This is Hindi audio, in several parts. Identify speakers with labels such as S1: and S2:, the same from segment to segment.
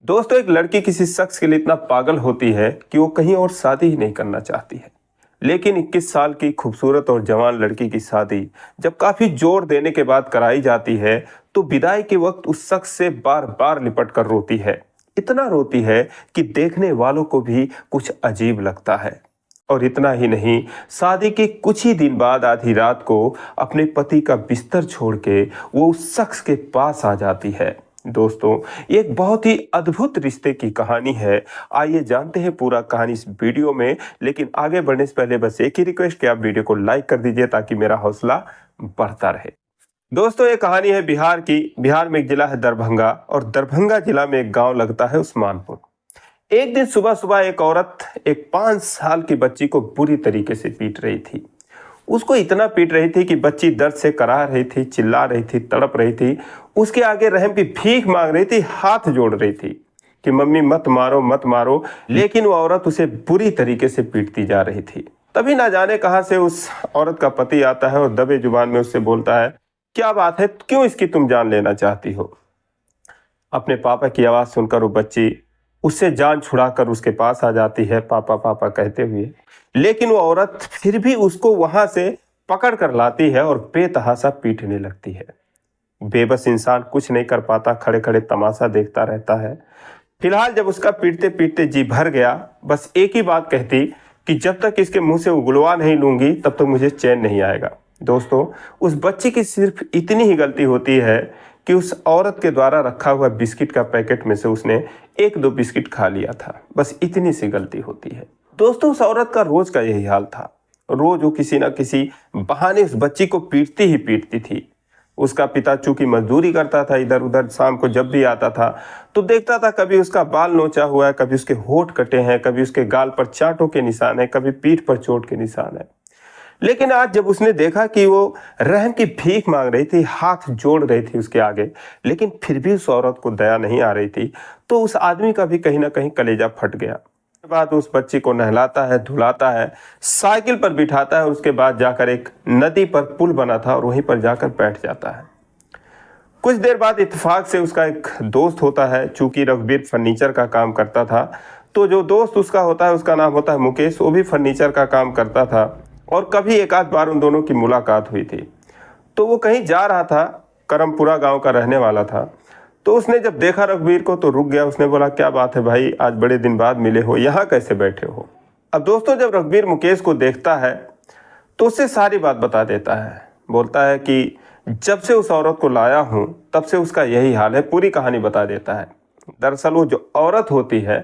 S1: दोस्तों, एक लड़की किसी शख्स के लिए इतना पागल होती है कि वो कहीं और शादी ही नहीं करना चाहती है। लेकिन 21 साल की खूबसूरत और जवान लड़की की शादी जब काफी जोर देने के बाद कराई जाती है, तो विदाई के वक्त उस शख्स से बार बार लिपट कर रोती है। इतना रोती है कि देखने वालों को भी कुछ अजीब लगता है। और इतना ही नहीं, शादी के कुछ ही दिन बाद आधी रात को अपने पति का बिस्तर छोड़ के वो उस शख्स के पास आ जाती है। दोस्तों, ये एक बहुत ही अद्भुत रिश्ते की कहानी है। आइए जानते हैं पूरा कहानी इस वीडियो में। लेकिन आगे बढ़ने से पहले बस एक ही रिक्वेस्ट कि आप वीडियो को लाइक कर दीजिए ताकि मेरा हौसला बढ़ता रहे। दोस्तों, ये कहानी है बिहार की। बिहार में एक जिला है दरभंगा, और दरभंगा जिला में एक गांव लगता है उस्मानपुर। एक दिन सुबह सुबह एक औरत एक 5 साल की बच्ची को बुरी तरीके से पीट रही थी। उसको इतना पीट रही थी कि बच्ची दर्द से कराह रही थी, चिल्ला रही थी, तड़प रही थी। उसके आगे रहम की भीख मांग रही थी, हाथ जोड़ रही थी कि मम्मी मत मारो मत मारो। लेकिन वो औरत उसे बुरी तरीके से पीटती जा रही थी। तभी ना जाने कहां से उस औरत का पति आता है और दबे जुबान में उससे बोलता है, क्या बात है, क्यों इसकी तुम जान लेना चाहती हो। अपने पापा की आवाज सुनकर वो बच्ची उससे जान छुड़ाकर उसके पास आ जाती है, पापा पापा कहते हुए। लेकिन वो औरत फिर भी उसको वहां से पकड़ कर लाती है और बेतहाशा पीटने लगती है। बेबस इंसान कुछ नहीं कर पाता, खड़े खड़े तमाशा देखता रहता है। फिलहाल जब उसका पीटते पीटते जी भर गया, बस एक ही बात कहती कि जब तक इसके मुंह से उगलवा नहीं लूंगी तब तक मुझे चैन नहीं आएगा। दोस्तों, उस बच्ची की सिर्फ इतनी ही गलती होती है कि उस औरत के द्वारा रखा हुआ बिस्किट का पैकेट में से उसने 1-2 बिस्किट खा लिया था। बस इतनी सी गलती होती है। दोस्तों, उस औरत का रोज का यही हाल था। रोज वो किसी ना किसी बहाने उस बच्ची को पीटती ही पीटती थी। उसका पिता चूंकि मजदूरी करता था इधर उधर, शाम को जब भी आता था तो देखता था कभी उसका बाल नोचा हुआ है, कभी उसके होंठ कटे हैं, कभी उसके गाल पर चांटों के निशान है, कभी पीठ पर चोट के निशान है। लेकिन आज जब उसने देखा कि वो रहम की भीख मांग रही थी, हाथ जोड़ रही थी उसके आगे, लेकिन फिर भी उस औरत को दया नहीं आ रही थी, तो उस आदमी का भी कहीं ना कहीं कलेजा फट गया। उसके बाद उस बच्ची को नहलाता है, धुलाता है, साइकिल पर बिठाता है। उसके बाद जाकर एक नदी पर पुल बना था और वहीं पर जाकर बैठ जाता है। कुछ देर बाद इत्तेफाक से उसका एक दोस्त होता है। चूंकि रघुवीर फर्नीचर का काम करता था, तो जो दोस्त उसका होता है उसका नाम होता है मुकेश। वो भी फर्नीचर का काम करता था और कभी एक आध बार उन दोनों की मुलाकात हुई थी। तो वो कहीं जा रहा था, करमपुरा गांव का रहने वाला था। तो उसने जब देखा रघुवीर को तो रुक गया। उसने बोला, क्या बात है भाई, आज बड़े दिन बाद मिले हो, यहाँ कैसे बैठे हो। अब दोस्तों, जब रघुवीर मुकेश को देखता है तो उससे सारी बात बता देता है। बोलता है कि जब से उस औरत को लाया हूँ तब से उसका यही हाल है। पूरी कहानी बता देता है। दरअसल वो जो औरत होती है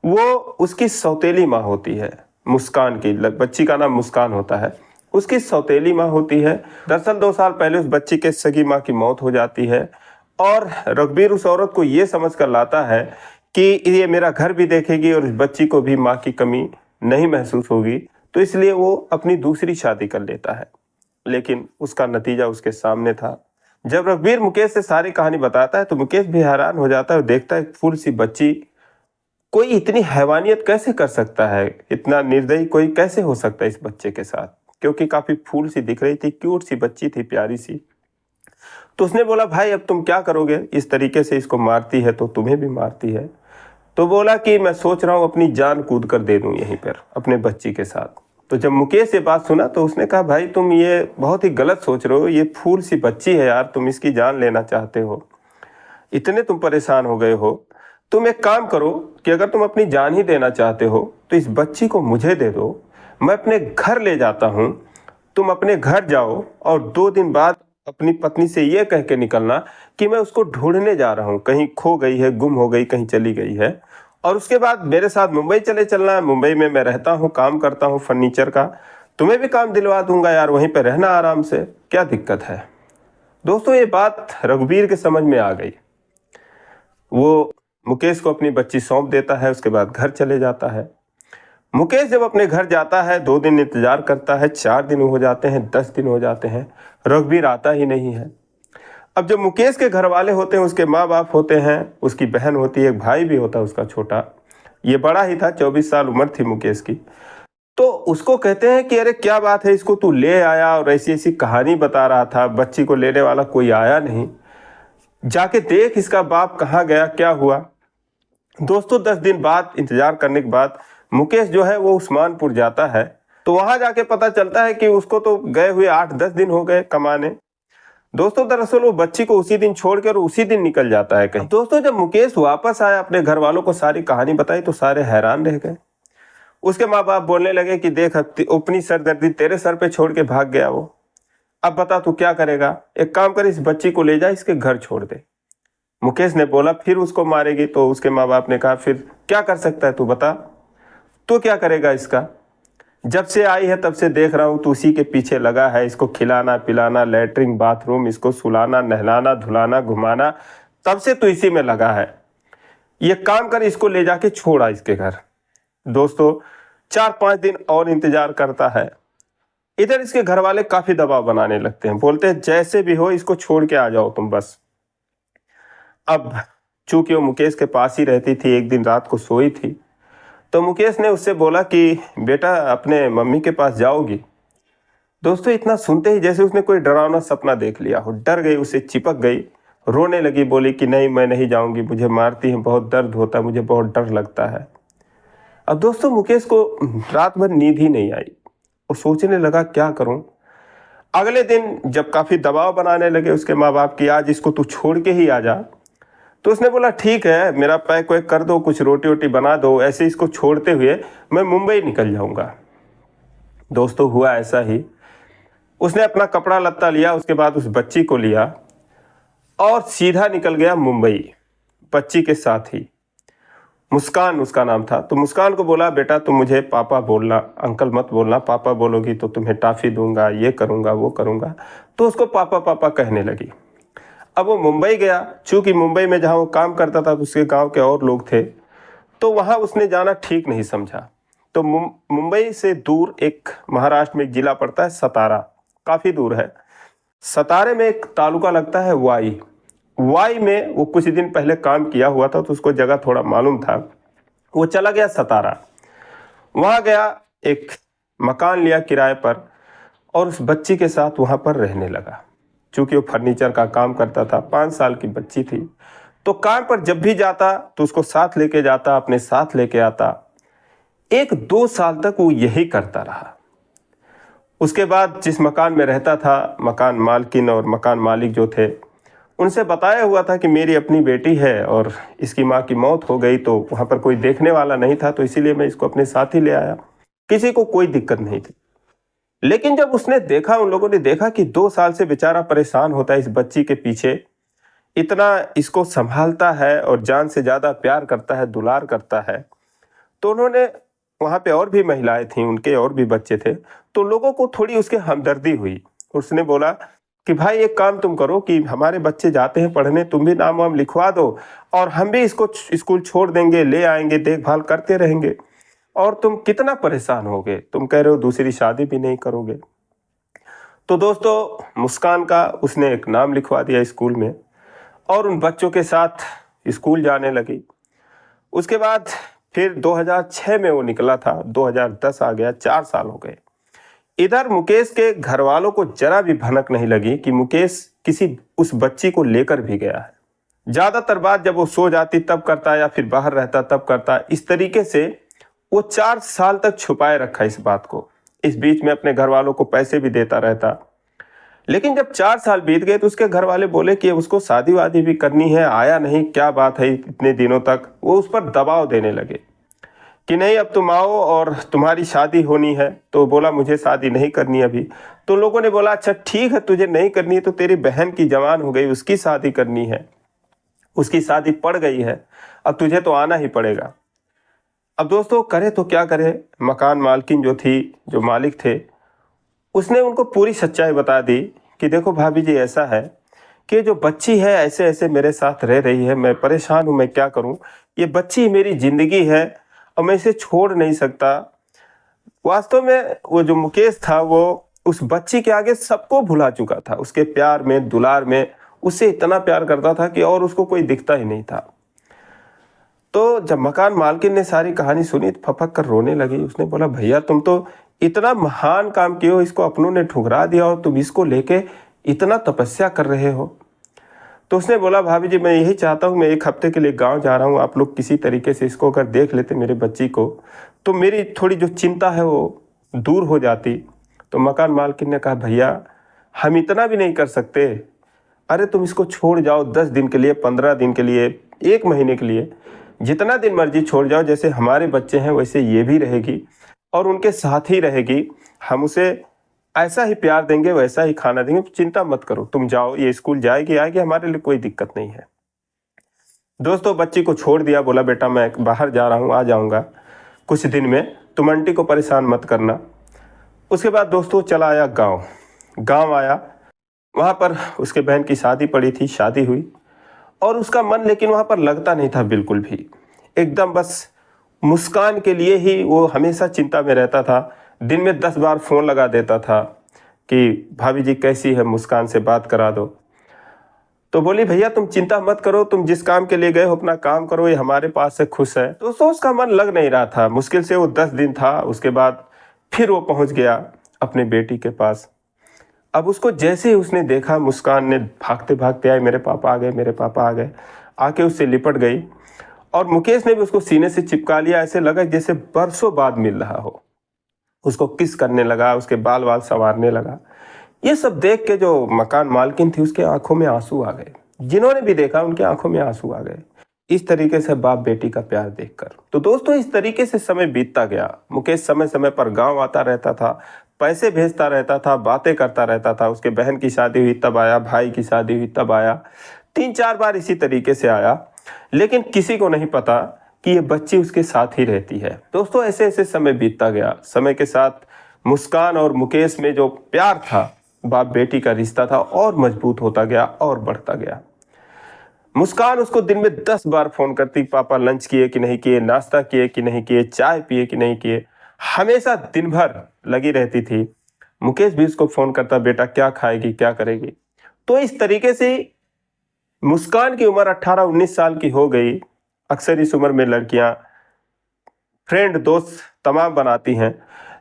S1: वो उसकी सौतेली माँ होती है, मुस्कान की। बच्ची का नाम मुस्कान होता है, उसकी सौतेली माँ होती है। दरअसल 2 साल पहले उस बच्ची के सगी माँ की मौत हो जाती है और रघुवीर उस औरत को ये समझ कर लाता है कि ये मेरा घर भी देखेगी और इस बच्ची को भी माँ की कमी नहीं महसूस होगी, तो इसलिए वो अपनी दूसरी शादी कर लेता है। लेकिन उसका नतीजा उसके सामने था। जब रघुवीर मुकेश से सारी कहानी बताता है तो मुकेश भी हैरान हो जाता है और देखता है एक फूल सी बच्ची, कोई इतनी हैवानियत कैसे कर सकता है, इतना निर्दयी कोई कैसे हो सकता है इस बच्चे के साथ, क्योंकि काफी फूल सी दिख रही थी, क्यूट सी बच्ची थी, प्यारी सी। तो उसने बोला, भाई अब तुम क्या करोगे, इस तरीके से इसको मारती है तो तुम्हें भी मारती है। तो बोला कि मैं सोच रहा हूँ अपनी जान कूद कर दे दूं यहीं पर अपने बच्ची के साथ। तो जब मुकेश ये बात सुना तो उसने कहा, भाई तुम ये बहुत ही गलत सोच रहे हो, ये फूल सी बच्ची है यार, तुम इसकी जान लेना चाहते हो, इतने तुम परेशान हो गए हो। तुम एक काम करो कि अगर तुम अपनी जान ही देना चाहते हो तो इस बच्ची को मुझे दे दो, मैं अपने घर ले जाता हूँ। तुम अपने घर जाओ और 2 दिन बाद अपनी पत्नी से ये कह के निकलना कि मैं उसको ढूंढने जा रहा हूँ, कहीं खो गई है, गुम हो गई, कहीं चली गई है। और उसके बाद मेरे साथ मुंबई चले चलना है। मुंबई में मैं रहता हूँ, काम करता हूँ फर्नीचर का, तुम्हें भी काम दिलवा दूंगा यार, वहीं पे रहना आराम से, क्या दिक्कत है। दोस्तों, ये बात रघुवीर के समझ में आ गई। वो मुकेश को अपनी बच्ची सौंप देता है, उसके बाद घर चले जाता है। मुकेश जब अपने घर जाता है 2 दिन इंतजार करता है, 4 दिन हो जाते हैं, 10 दिन हो जाते हैं, रघुवीर आता ही नहीं है। अब जब मुकेश के घर वाले होते हैं, उसके माँ बाप होते हैं, उसकी बहन होती है, एक भाई भी होता है उसका छोटा, ये बड़ा ही था, 24 साल उम्र थी मुकेश की। तो उसको कहते हैं कि अरे क्या बात है, इसको तू ले आया और ऐसी ऐसी कहानी बता रहा था, बच्ची को लेने वाला कोई आया नहीं, जाके देख इसका बाप कहाँ गया, क्या हुआ। दोस्तों 10 दिन बाद इंतजार करने के बाद मुकेश जो है वो उस्मानपुर जाता है। तो वहां जाके पता चलता है कि उसको तो गए हुए 8-10 दिन हो गए कमाने। दोस्तों दरअसल वो बच्ची को उसी दिन छोड़कर उसी दिन निकल जाता है कहीं। दोस्तों जब मुकेश वापस आया, अपने घर वालों को सारी कहानी बताई तो सारे हैरान रह गए। उसके माँ बाप बोलने लगे कि देख अपनी सरदर्दी तेरे सर पे छोड़ के भाग गया वो, अब बता तू क्या करेगा। एक काम कर, इस बच्ची को ले जा, इसके घर छोड़ दे। मुकेश ने बोला फिर उसको मारेगी। तो उसके माँ बाप ने कहा फिर क्या कर सकता है तू बता, तो क्या करेगा इसका। जब से आई है तब से देख रहा हूं तू उसी के पीछे लगा है, इसको खिलाना पिलाना, लैट्रिन बाथरूम, इसको सुलाना नहलाना धुलाना घुमाना, तब से तू इसी में लगा है। ये काम कर, इसको ले जाके छोड़ा इसके घर। दोस्तों 4-5 दिन और इंतजार करता है। इधर इसके घर वाले काफी दबाव बनाने लगते हैं, बोलते हैं जैसे भी हो इसको छोड़ के आ जाओ तुम बस। अब चूंकि वो मुकेश के पास ही रहती थी, एक दिन रात को सोई थी, तो मुकेश ने उससे बोला कि बेटा अपने मम्मी के पास जाओगी। दोस्तों इतना सुनते ही जैसे उसने कोई डरावना सपना देख लिया हो, डर गई, उसे चिपक गई, रोने लगी, बोली कि नहीं मैं नहीं जाऊंगी, मुझे मारती है, बहुत दर्द होता है, मुझे बहुत डर लगता है। अब दोस्तों मुकेश को रात भर नींद ही नहीं आई। वो सोचने लगा क्या करूं। अगले दिन जब काफी दबाव बनाने लगे उसके माँ बाप की, आज इसको तू छोड़ के ही आ जा, तो उसने बोला ठीक है, मेरा पैक वैक कर दो, कुछ रोटी वोटी बना दो, ऐसे इसको छोड़ते हुए मैं मुंबई निकल जाऊंगा। दोस्तों हुआ ऐसा ही। उसने अपना कपड़ा लत्ता लिया, उसके बाद उस बच्ची को लिया और सीधा निकल गया मुंबई, बच्ची के साथ ही। मुस्कान उसका नाम था। तो मुस्कान को बोला बेटा तुम मुझे पापा बोलना, अंकल मत बोलना, पापा बोलोगी तो तुम्हें टॉफी दूंगा, ये करूंगा वो करूंगा। तो उसको पापा पापा कहने लगी। अब वो मुंबई गया, चूंकि मुंबई में जहाँ वो काम करता था उसके गांव के और लोग थे, तो वहाँ उसने जाना ठीक नहीं समझा। तो मुंबई से दूर एक महाराष्ट्र में एक जिला पड़ता है सतारा, काफ़ी दूर है। सतारे में एक तालुका लगता है वाई। वाई में वो कुछ दिन पहले काम किया हुआ था, तो उसको जगह थोड़ा मालूम था। वो चला गया सतारा, वहाँ गया, एक मकान लिया किराए पर और उस बच्ची के साथ वहाँ पर रहने लगा। चूंकि वो फर्नीचर का काम करता था, 5 साल की बच्ची थी, तो काम पर जब भी जाता तो उसको साथ लेके जाता, अपने साथ लेके आता। 1-2 साल तक वो यही करता रहा। उसके बाद जिस मकान में रहता था, मकान मालकिन और मकान मालिक जो थे, उनसे बताया हुआ था कि मेरी अपनी बेटी है और इसकी माँ की मौत हो गई, तो वहाँ पर कोई देखने वाला नहीं था, तो इसीलिए मैं इसको अपने साथ ही ले आया, किसी को कोई दिक्कत नहीं थी। लेकिन जब उसने देखा, उन लोगों ने देखा कि 2 साल से बेचारा परेशान होता है इस बच्ची के पीछे, इतना इसको संभालता है और जान से ज़्यादा प्यार करता है, दुलार करता है, तो उन्होंने, वहाँ पे और भी महिलाएं थीं, उनके और भी बच्चे थे, तो लोगों को थोड़ी उसके हमदर्दी हुई। उसने बोला कि भाई एक काम तुम करो कि हमारे बच्चे जाते हैं पढ़ने, तुम भी नाम वाम लिखवा दो और हम भी इसको स्कूल छोड़ देंगे, ले आएंगे, देखभाल करते रहेंगे। और तुम कितना परेशान होगे, तुम कह रहे हो दूसरी शादी भी नहीं करोगे। तो दोस्तों मुस्कान का उसने एक नाम लिखवा दिया स्कूल में और उन बच्चों के साथ स्कूल जाने लगी। उसके बाद फिर 2006 में वो निकला था, 2010 आ गया, 4 साल हो गए। इधर मुकेश के घर वालों को जरा भी भनक नहीं लगी कि मुकेश किसी उस बच्ची को लेकर भी गया है। ज्यादातर बात जब वो सो जाती तब करता या फिर बाहर रहता तब करता। इस तरीके से वो 4 साल तक छुपाए रखा इस बात को। इस बीच में अपने घर वालों को पैसे भी देता रहता। लेकिन जब 4 साल बीत गए तो उसके घर वाले बोले कि उसको शादी वादी भी करनी है, आया नहीं, क्या बात है इतने दिनों तक। वो उस पर दबाव देने लगे कि नहीं अब तुम आओ और तुम्हारी शादी होनी है। तो बोला मुझे शादी नहीं करनी अभी। तो लोगों ने बोला अच्छा ठीक है, तुझे नहीं करनी है तो तेरी बहन की जवान हो गई, उसकी शादी करनी है, उसकी शादी पड़ गई है, अब तुझे तो आना ही पड़ेगा। अब दोस्तों करे तो क्या करे, मकान मालकिन जो थी, जो मालिक थे, उसने उनको पूरी सच्चाई बता दी कि देखो भाभी जी ऐसा है कि जो बच्ची है ऐसे ऐसे मेरे साथ रह रही है, मैं परेशान हूँ, मैं क्या करूँ, ये बच्ची मेरी जिंदगी है और मैं इसे छोड़ नहीं सकता। वास्तव में वो जो मुकेश था वो उस बच्ची के आगे सबको भुला चुका था। उसके प्यार में, दुलार में उससे इतना प्यार करता था कि और उसको कोई दिखता ही नहीं था। तो जब मकान मालकिन ने सारी कहानी सुनी तो फपक कर रोने लगी। उसने बोला भैया तुम तो इतना महान काम किए हो, इसको अपनों ने ठुकरा दिया और तुम इसको लेके इतना तपस्या कर रहे हो। तो उसने बोला भाभी जी मैं यही चाहता हूँ, मैं 1 हफ्ते के लिए गाँव जा रहा हूँ, आप लोग किसी तरीके से इसको अगर देख लेते मेरे बच्ची को तो मेरी थोड़ी जो चिंता है वो दूर हो जाती। तो मकान मालकिन ने कहा भैया हम इतना भी नहीं कर सकते, अरे तुम इसको छोड़ जाओ 10 दिन के लिए, 15 दिन के लिए, 1 महीने के लिए, जितना दिन मर्जी छोड़ जाओ, जैसे हमारे बच्चे हैं वैसे ये भी रहेगी और उनके साथ ही रहेगी, हम उसे ऐसा ही प्यार देंगे, वैसा ही खाना देंगे, चिंता मत करो, तुम जाओ, ये स्कूल जाएगी आएगी, हमारे लिए कोई दिक्कत नहीं है। दोस्तों बच्ची को छोड़ दिया, बोला बेटा मैं बाहर जा रहा हूँ, आ जाऊँगा कुछ दिन में, तुम आंटी को परेशान मत करना। उसके बाद दोस्तों चला आया गाँव आया, वहाँ पर उसके बहन की शादी पड़ी थी, शादी हुई और उसका मन लेकिन वहाँ पर लगता नहीं था बिल्कुल भी, एकदम बस मुस्कान के लिए ही वो हमेशा चिंता में रहता था। दिन में 10 बार फ़ोन लगा देता था कि भाभी जी कैसी है, मुस्कान से बात करा दो। तो बोली भैया तुम चिंता मत करो, तुम जिस काम के लिए गए हो अपना काम करो, ये हमारे पास से खुश है। तो उसका मन लग नहीं रहा था, मुश्किल से वो 10 दिन था, उसके बाद फिर वो पहुंच गया अपने बेटी के पास। अब उसको जैसे ही उसने देखा, मुस्कान ने भागते भागते आई, मेरे पापा आ गए, मेरे पापा आ गए, आके उससे लिपट गई और मुकेश ने भी उसको सीने से चिपका लिया, ऐसे लगा जैसे बरसों बाद मिल रहा हो। उसको किस करने लगा, उसके बाल वाल संवारने लगा। ये सब देख के जो मकान मालकिन थी उसके आंखों में आंसू आ गए, जिन्होंने भी देखा उनके आंखों में आंसू आ गए, इस तरीके से बाप बेटी का प्यार देखकर। तो दोस्तों इस तरीके से समय बीतता गया। मुकेश समय समय पर गांव आता रहता था, पैसे भेजता रहता था, बातें करता रहता था। उसके बहन की शादी हुई तब आया, भाई की शादी हुई तब आया, 3-4 बार इसी तरीके से आया, लेकिन किसी को नहीं पता कि ये बच्ची उसके साथ ही रहती है। दोस्तों ऐसे ऐसे समय बीतता गया। समय के साथ मुस्कान और मुकेश में जो प्यार था, बाप बेटी का रिश्ता था, और मजबूत होता गया और बढ़ता गया। मुस्कान उसको दिन में 10 बार फोन करती, पापा लंच किए कि नहीं किए, नाश्ता किए कि नहीं किए, चाय पिए कि नहीं किए, हमेशा दिन भर लगी रहती थी। मुकेश भी उसको फोन करता, बेटा क्या खाएगी, क्या करेगी। तो इस तरीके से मुस्कान की उम्र 18-19 साल की हो गई। अक्सर इस उम्र में लड़कियां फ्रेंड दोस्त तमाम बनाती हैं,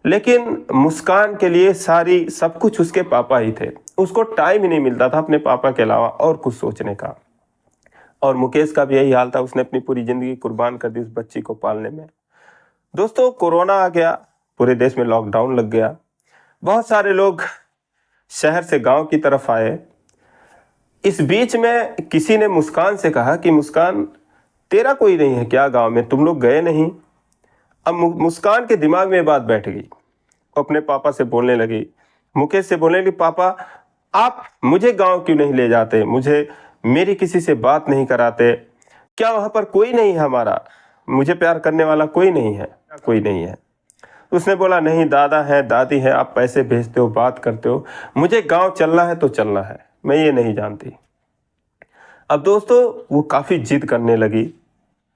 S1: लेकिन मुस्कान के लिए सारी सब कुछ उसके पापा ही थे। उसको टाइम ही नहीं मिलता था अपने पापा के अलावा और कुछ सोचने का। और मुकेश का भी यही हाल था, उसने अपनी पूरी जिंदगी कुर्बान कर दी उस बच्ची को पालने में। दोस्तों कोरोना आ गया, पूरे देश में लॉकडाउन लग गया, बहुत सारे लोग शहर से गांव की तरफ आए। इस बीच में किसी ने मुस्कान से कहा कि मुस्कान तेरा कोई नहीं है क्या गांव में, तुम लोग गए नहीं। अब मुस्कान के दिमाग में बात बैठ गई, अपने पापा से बोलने लगी, मुकेश से बोलने लगी, पापा आप मुझे गांव क्यों नहीं ले जाते, मुझे मेरी किसी से बात नहीं कराते, क्या वहाँ पर कोई नहीं है हमारा, मुझे प्यार करने वाला कोई नहीं है, कोई नहीं है। उसने बोला नहीं दादा है, दादी है, आप पैसे भेजते हो, बात करते हो, मुझे गांव चलना है तो चलना है, मैं ये नहीं जानती। अब दोस्तों वो काफ़ी जिद करने लगी।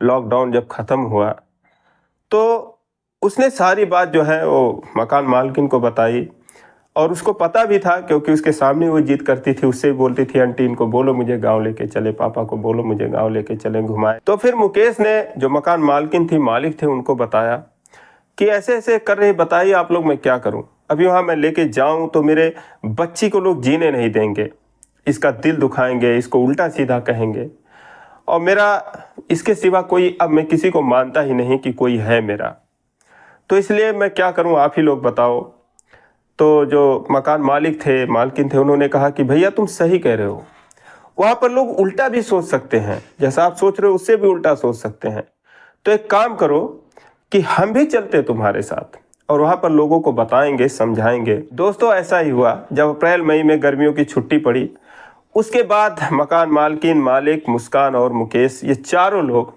S1: लॉकडाउन जब ख़त्म हुआ तो उसने सारी बात जो है वो मकान मालकिन को बताई, और उसको पता भी था क्योंकि उसके सामने वो जिद करती थी, उससे बोलती थी आंटी इनको बोलो मुझे गांव लेके चले, पापा को बोलो मुझे गांव लेके चले, घुमाए। तो फिर मुकेश ने जो मकान मालकिन थी, मालिक थे, उनको बताया कि ऐसे ऐसे कर रहे, बताइए आप लोग मैं क्या करूं, अभी वहाँ मैं लेके जाऊं तो मेरे बच्ची को लोग जीने नहीं देंगे, इसका दिल दुखाएंगे, इसको उल्टा सीधा कहेंगे, और मेरा इसके सिवा कोई, अब मैं किसी को मानता ही नहीं कि कोई है मेरा, तो इसलिए मैं क्या करूं, आप ही लोग बताओ। तो जो मकान मालिक थे, मालकिन थे, उन्होंने कहा कि भैया तुम सही कह रहे हो, वहाँ पर लोग उल्टा भी सोच सकते हैं, जैसा आप सोच रहे हो उससे भी उल्टा सोच सकते हैं। तो एक काम करो कि हम भी चलते तुम्हारे साथ और वहाँ पर लोगों को बताएंगे, समझाएंगे। दोस्तों ऐसा ही हुआ, जब अप्रैल मई में गर्मियों की छुट्टी पड़ी, उसके बाद मकान मालकिन, मालिक, मुस्कान और मुकेश, ये चारों लोग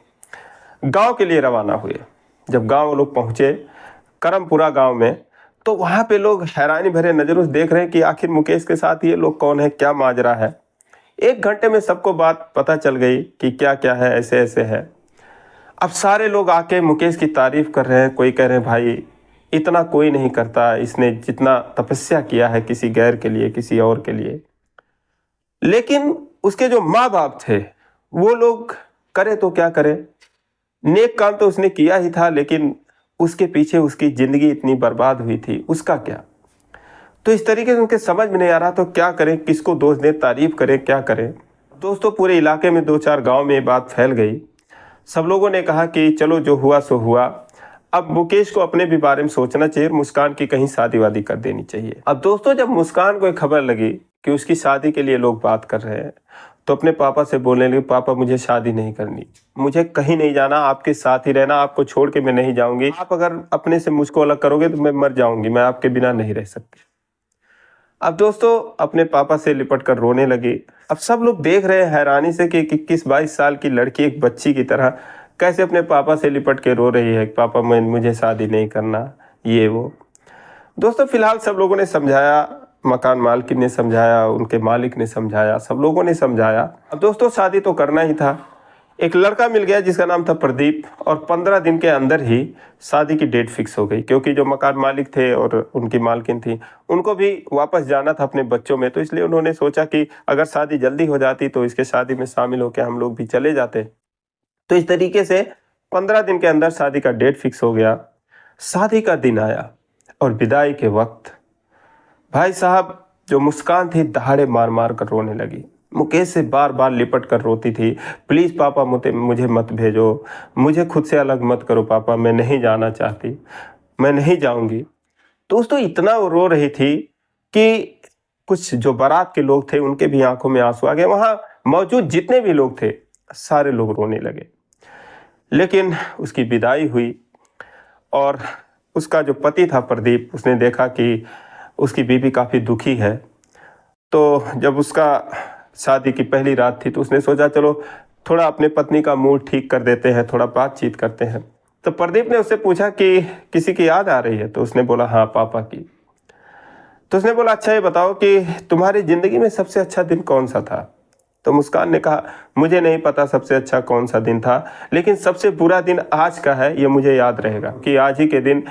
S1: गांव के लिए रवाना हुए। जब गांव लोग पहुँचे करमपुरा गांव में, तो वहाँ पे लोग हैरानी भरे नज़रों से देख रहे हैं कि आखिर मुकेश के साथ ये लोग कौन है, क्या माजरा है। 1 घंटे में सबको बात पता चल गई कि क्या क्या है, ऐसे ऐसे है। अब सारे लोग आके मुकेश की तारीफ कर रहे हैं, कोई कह रहे हैं भाई इतना कोई नहीं करता, इसने जितना तपस्या किया है किसी गैर के लिए, किसी और के लिए। लेकिन उसके जो माँ बाप थे वो लोग करे तो क्या करे, नेक काम तो उसने किया ही था, लेकिन उसके पीछे उसकी ज़िंदगी इतनी बर्बाद हुई थी, उसका क्या। तो इस तरीके से उनके समझ में नहीं आ रहा तो क्या करें, किसको दोष दें, तारीफ करें, क्या करें। दोस्तों पूरे इलाके में 2-4 गांव में ये बात फैल गई। सब लोगों ने कहा कि चलो जो हुआ सो हुआ, अब मुकेश को अपने भी बारे में सोचना चाहिए, मुस्कान की कहीं शादी वादी कर देनी चाहिए। अब दोस्तों जब मुस्कान को एक खबर लगी कि उसकी शादी के लिए लोग बात कर रहे हैं, तो अपने पापा से बोलने लगी, पापा मुझे शादी नहीं करनी, मुझे कहीं नहीं जाना, आपके साथ ही रहना, आपको छोड़ के मैं नहीं जाऊंगी, आप अगर अपने से मुझको अलग करोगे तो मैं मर जाऊंगी, मैं आपके बिना नहीं रह सकती। अब दोस्तों अपने पापा से लिपट कर रोने लगी। अब सब लोग देख रहे हैं हैरानी से कि 21-22 साल की लड़की एक बच्ची की तरह कैसे अपने पापा से लिपट के रो रही है, पापा मुझे शादी नहीं करना, ये वो। दोस्तों फिलहाल सब लोगों ने समझाया, मकान मालकिन ने समझाया, उनके मालिक ने समझाया, सब लोगों ने समझाया। अब दोस्तों शादी तो करना ही था। एक लड़का मिल गया जिसका नाम था प्रदीप, और 15 दिन के अंदर ही शादी की डेट फिक्स हो गई, क्योंकि जो मकान मालिक थे और उनकी मालकिन थी उनको भी वापस जाना था अपने बच्चों में, तो इसलिए उन्होंने सोचा कि अगर शादी जल्दी हो जाती तो इसके शादी में शामिल होकर हम लोग भी चले जाते। तो इस तरीके से 15 दिन के अंदर शादी का डेट फिक्स हो गया। शादी का दिन आया और विदाई के वक्त भाई साहब जो मुस्कान थी दहाड़े मार मार कर रोने लगी। मुकेश से बार बार लिपट कर रोती थी, प्लीज़ पापा मुझे मत भेजो, मुझे खुद से अलग मत करो पापा, मैं नहीं जाना चाहती, मैं नहीं जाऊंगी। दोस्तों इतना वो रो रही थी कि कुछ जो बारात के लोग थे उनके भी आंखों में आंसू आ गए। वहाँ मौजूद जितने भी लोग थे सारे लोग रोने लगे। लेकिन उसकी विदाई हुई और उसका जो पति था प्रदीप, उसने देखा कि उसकी बीवी काफ़ी दुखी है, तो जब उसका शादी की पहली रात थी तो उसने सोचा चलो थोड़ा अपने पत्नी का मूड ठीक कर देते हैं, थोड़ा बातचीत करते हैं। तो प्रदीप ने उससे पूछा कि किसी की याद आ रही है, तो उसने बोला हाँ पापा की। तो उसने बोला अच्छा ये बताओ कि तुम्हारी ज़िंदगी में सबसे अच्छा दिन कौन सा था। तो मुस्कान ने कहा मुझे नहीं पता सबसे अच्छा कौन सा दिन था, लेकिन सबसे बुरा दिन आज का है, ये मुझे याद रहेगा कि आज ही के दिन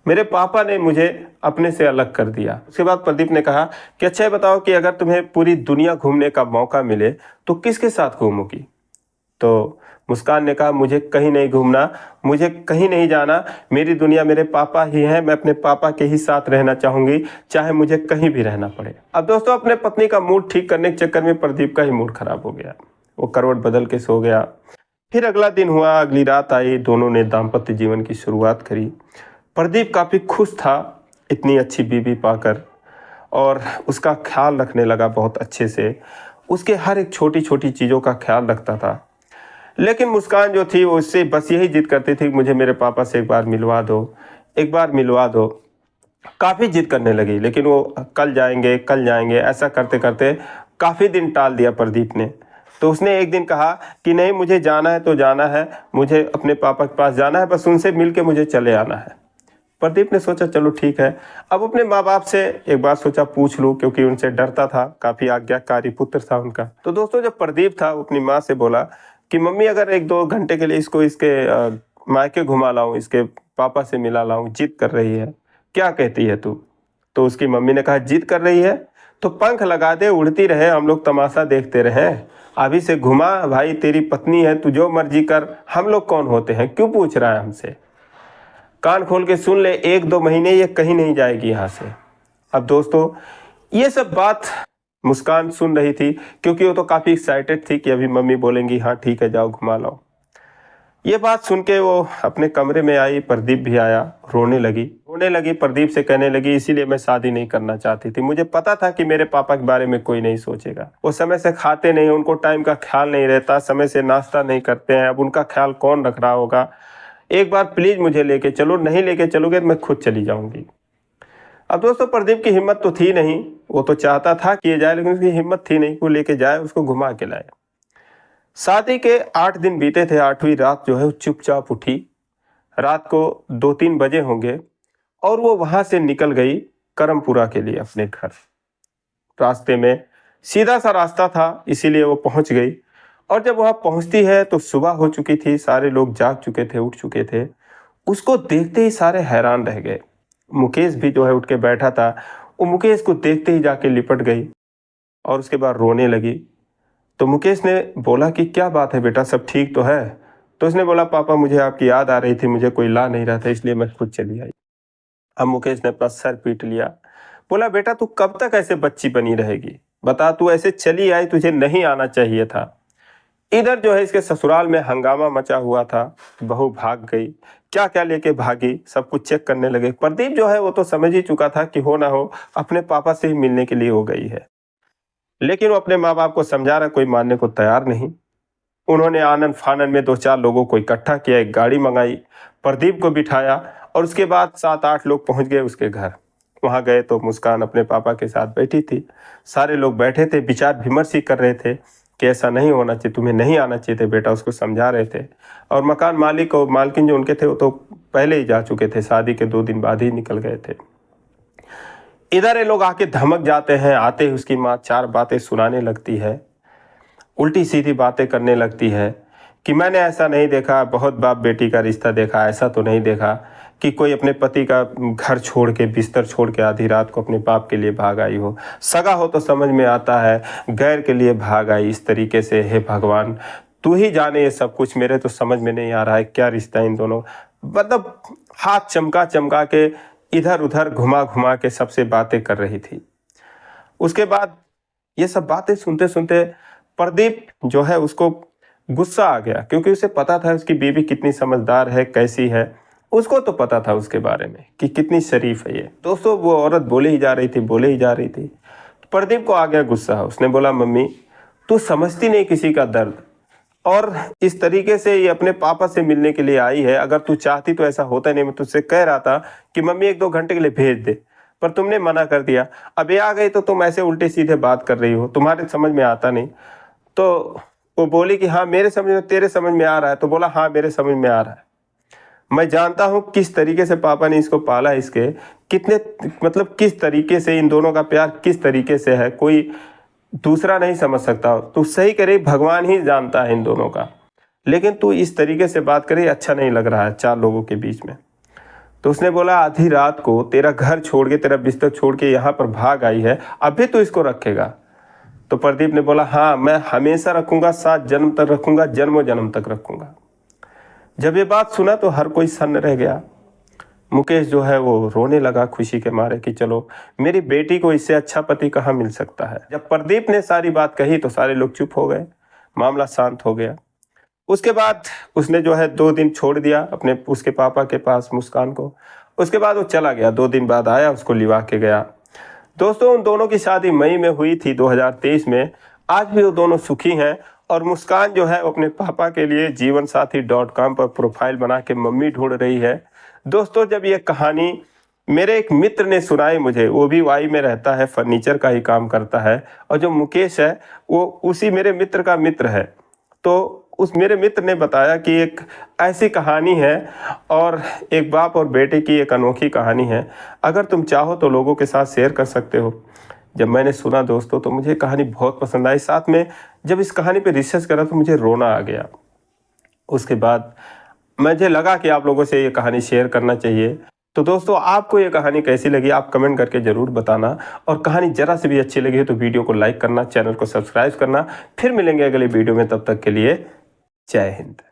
S1: मेरे पापा ने मुझे अपने से अलग कर दिया। उसके बाद प्रदीप ने कहा कि अच्छा ये बताओ कि अगर तुम्हें पूरी दुनिया घूमने का मौका मिले तो किसके साथ घूमोगी। तो मुस्कान ने कहा मुझे कहीं नहीं घूमना, मुझे कहीं नहीं जाना, मेरी दुनिया मेरे पापा ही हैं, मैं अपने पापा के ही साथ रहना चाहूँगी, चाहे मुझे कहीं भी रहना पड़े। अब दोस्तों अपने पत्नी का मूड ठीक करने के चक्कर में प्रदीप का ही मूड खराब हो गया, वो करवट बदल के सो गया। फिर अगला दिन हुआ, अगली रात आई, दोनों ने दाम्पत्य जीवन की शुरुआत करी। प्रदीप काफ़ी खुश था इतनी अच्छी बीवी पाकर और उसका ख्याल रखने लगा बहुत अच्छे से, उसके हर एक छोटी छोटी चीज़ों का ख्याल रखता था। लेकिन मुस्कान जो थी वो उससे बस यही जिद करती थी मुझे मेरे पापा से एक बार मिलवा दो, एक बार मिलवा दो। काफ़ी जिद करने लगी, लेकिन वो कल जाएंगे ऐसा करते करते काफ़ी दिन टाल दिया प्रदीप ने। तो उसने एक दिन कहा कि नहीं मुझे जाना है तो जाना है, मुझे अपने पापा के पास जाना है, बस उनसे मिल के मुझे चले आना है। प्रदीप ने सोचा चलो ठीक है, अब अपने माँ बाप से एक बार सोचा पूछ लूँ, क्योंकि उनसे डरता था, काफ़ी आज्ञाकारी पुत्र था उनका। तो दोस्तों जब प्रदीप था वो अपनी माँ से बोला कि मम्मी अगर 1-2 घंटे के लिए इसको इसके मायके घुमा लाऊं, इसके पापा से मिला लाऊं, जिद कर रही है, क्या कहती है तू। तो उसकी मम्मी ने कहा जिद कर रही है तो पंख लगा दे, उड़ती रहे, हम लोग तमाशा देखते रहें, अभी से घुमा भाई, तेरी पत्नी है, तू जो मर्जी कर, हम लोग कौन होते हैं, क्यों पूछ रहा है हमसे, कान खोल के सुन ले, 1-2 महीने ये कहीं नहीं जाएगी यहाँ से। अब दोस्तों ये सब बात मुस्कान सुन रही थी, क्योंकि वो तो काफ़ी एक्साइटेड थी कि अभी मम्मी बोलेंगी हाँ ठीक है जाओ घुमा लाओ। ये बात सुन के वो अपने कमरे में आई, प्रदीप भी आया, रोने लगी प्रदीप से कहने लगी इसीलिए मैं शादी नहीं करना चाहती थी, मुझे पता था कि मेरे पापा के बारे में कोई नहीं सोचेगा, वो समय से खाते नहीं, उनको टाइम का ख्याल नहीं रहता, समय से नाश्ता नहीं करते हैं, अब उनका ख्याल कौन रख रहा होगा, एक बार प्लीज़ मुझे लेके चलो, नहीं लेके चलोगे तो मैं खुद चली जाऊंगी। अब दोस्तों प्रदीप की हिम्मत तो थी नहीं, वो तो चाहता था कि ये जाए, लेकिन उसकी हिम्मत थी नहीं, वो लेके जाए, उसको घुमा के लाए। शादी के 8 दिन बीते थे, 8वीं रात जो है वो चुपचाप उठी, रात को 2-3 बजे होंगे, और वो वहां से निकल गई करमपुरा के लिए अपने घर। रास्ते में सीधा सा रास्ता था, इसीलिए वो पहुंच गई, और जब वहां पहुंचती है तो सुबह हो चुकी थी, सारे लोग जाग चुके थे, उठ चुके थे। उसको देखते ही सारे हैरान रह गए। मुकेश भी जो है उठ के बैठा था, वो मुकेश को देखते ही जाके लिपट गई और उसके बाद रोने लगी। तो मुकेश ने बोला कि क्या बात है बेटा, सब ठीक तो है। तो उसने बोला पापा मुझे आपकी याद आ रही थी, मुझे कोई ला नहीं रहा था, इसलिए मैं खुद चली आई। अब मुकेश ने अपना सर पीट लिया, बोला बेटा तू कब तक ऐसे बच्ची बनी रहेगी, बता, तू ऐसे चली आई, तुझे नहीं आना चाहिए था। इधर जो है इसके ससुराल में हंगामा मचा हुआ था। बहू भाग गई, क्या क्या लेके भागी, सब कुछ चेक करने लगे। प्रदीप जो है वो तो समझ ही चुका था कि हो ना हो अपने पापा से ही मिलने के लिए हो गई है, लेकिन वो अपने माँ बाप को समझा रहा, कोई मानने को तैयार नहीं। उन्होंने आनन फानन में 2-4 लोगों को इकट्ठा किया, एक गाड़ी मंगाई, प्रदीप को बिठाया और उसके बाद 7-8 लोग पहुंच गए उसके घर। वहां गए तो मुस्कान अपने पापा के साथ बैठी थी। सारे लोग बैठे थे, विचार विमर्श ही कर रहे थे कि ऐसा नहीं होना चाहिए, तुम्हें नहीं आना चाहिए थे बेटा, उसको समझा रहे थे। और मकान मालिक और मालकिन जो उनके थे वो तो पहले ही जा चुके थे, शादी के 2 दिन बाद ही निकल गए थे। इधर ये लोग आके धमक जाते हैं। आते ही उसकी माँ 4 बातें सुनाने लगती है, उल्टी सीधी बातें करने लगती है कि मैंने ऐसा नहीं देखा, बहुत बाप बेटी का रिश्ता देखा, ऐसा तो नहीं देखा कि कोई अपने पति का घर छोड़ के, बिस्तर छोड़ के आधी रात को अपने बाप के लिए भाग आई हो। सगा हो तो समझ में आता है, गैर के लिए भाग आई इस तरीके से। हे भगवान, तू ही जाने ये सब कुछ, मेरे तो समझ में नहीं आ रहा है क्या रिश्ता इन दोनों। मतलब हाथ चमका चमका के, इधर उधर घुमा घुमा के सबसे बातें कर रही थी। उसके बाद ये सब बातें सुनते सुनते प्रदीप जो है उसको गुस्सा आ गया, क्योंकि उसे पता था उसकी बीवी कितनी समझदार है, कैसी है। उसको तो पता था उसके बारे में कि कितनी शरीफ है ये। दोस्तों वो औरत बोले ही जा रही थी, बोले ही जा रही थी। प्रदीप को आ गया गुस्सा। उसने बोला, मम्मी तू समझती नहीं किसी का दर्द, और इस तरीके से ये अपने पापा से मिलने के लिए आई है। अगर तू चाहती तो ऐसा होता नहीं। मैं तुझसे कह रहा था कि मम्मी 1-2 घंटे के लिए भेज दे, पर तुमने मना कर दिया। अब ये आ गई तो तुम ऐसे उल्टे सीधे बात कर रही हो, तुम्हारे समझ में आता नहीं। तो वो बोली कि हाँ मेरे समझ में, तेरे समझ में आ रहा है। तो बोला हाँ मेरे समझ में आ रहा है। मैं जानता हूँ किस तरीके से पापा ने इसको पाला, इसके कितने, मतलब किस तरीके से इन दोनों का प्यार किस तरीके से है, कोई दूसरा नहीं समझ सकता। तू सही करे, भगवान ही जानता है इन दोनों का, लेकिन तू इस तरीके से बात करे अच्छा नहीं लग रहा है 4 लोगों के बीच में। तो उसने बोला, आधी रात को तेरा घर छोड़ के, तेरा बिस्तर छोड़ के यहाँ पर भाग आई है, अभी तो इसको रखेगा। तो प्रदीप ने बोला, हाँ मैं हमेशा रखूंगा, 7 जन्म तक रखूंगा, जन्मों जन्म तक रखूंगा। जब ये बात सुना तो हर कोई सन्न रह गया। मुकेश जो है वो रोने लगा खुशी के मारे कि चलो मेरी बेटी को इससे अच्छा पति कहाँ मिल सकता है। जब प्रदीप ने सारी बात कही तो सारे लोग चुप हो गए, मामला शांत हो गया। उसके बाद उसने जो है 2 दिन छोड़ दिया अपने उसके पापा के पास मुस्कान को। उसके बाद वो चला गया, 2 दिन बाद आया, उसको लिवा के गया। दोस्तों उन दोनों की शादी मई में हुई थी 2023 में। आज भी वो दोनों सुखी हैं, और मुस्कान जो है वो अपने पापा के लिए जीवनसाथी.com पर प्रोफाइल बना के मम्मी ढूंढ रही है। दोस्तों जब ये कहानी मेरे एक मित्र ने सुनाई मुझे, वो भी वाई में रहता है, फर्नीचर का ही काम करता है, और जो मुकेश है वो उसी मेरे मित्र का मित्र है। तो उस मेरे मित्र ने बताया कि एक ऐसी कहानी है, और एक बाप और बेटे की एक अनोखी कहानी है। अगर तुम चाहो तो लोगों के साथ शेयर कर सकते हो। जब मैंने सुना दोस्तों तो मुझे कहानी बहुत पसंद आई। साथ में जब इस कहानी पे रिसर्च करा तो मुझे रोना आ गया। उसके बाद मुझे लगा कि आप लोगों से ये कहानी शेयर करना चाहिए। तो दोस्तों आपको ये कहानी कैसी लगी आप कमेंट करके ज़रूर बताना, और कहानी ज़रा से भी अच्छी लगी है तो वीडियो को लाइक करना, चैनल को सब्सक्राइब करना। फिर मिलेंगे अगले वीडियो में, तब तक के लिए जय हिंद।